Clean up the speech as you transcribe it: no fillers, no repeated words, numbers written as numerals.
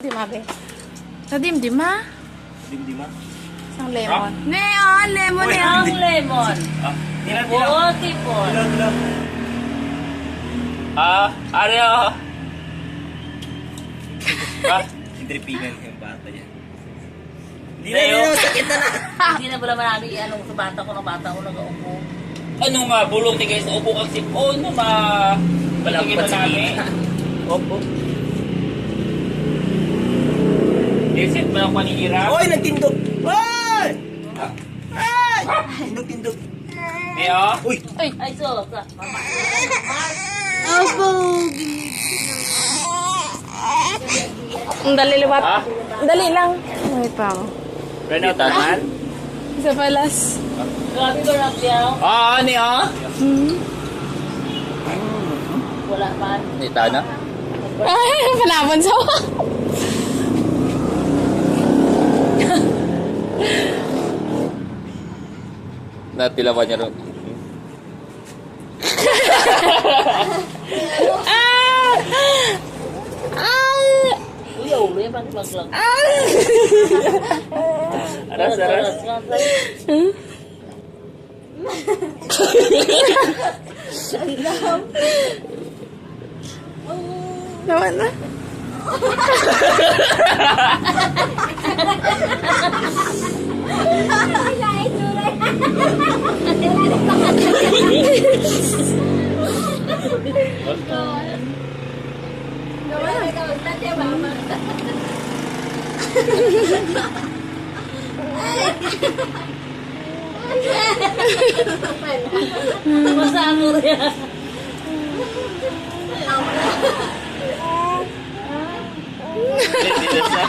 Dimabe. Sa dimdim ha? Dimdima? Isang lemon. Neon! Lemon Uy, neon! Ang lemon. Ah, dilaw. Oo, tipon. Dilaw. Ano? Intripigan yung bata yan. Dilaw, sakit na. Hindi na pala marami anong sa bata ko nag-uupo. Ano nga, bulong ni guys, upo kang sipon, Palampat sa kita. Opo. Isit mo lang panihira. Hoy, nagtindog! Hoy! Ay! Tindog. Neo? Uy! Ay, so, mama. Opo! Ang dali liwat. Ha? Ang dali lang. Wait pa ako. Renault naman? Isa palas. Grabe ko lang siya. Oo, Neo? Wala pa. Nita na? Ay, panapon sa ako. Natilawan niya rin. Ah! Ah! Uy, ulo yan, pati maglag. Aras. Naman na. Masako rin. Netilas na.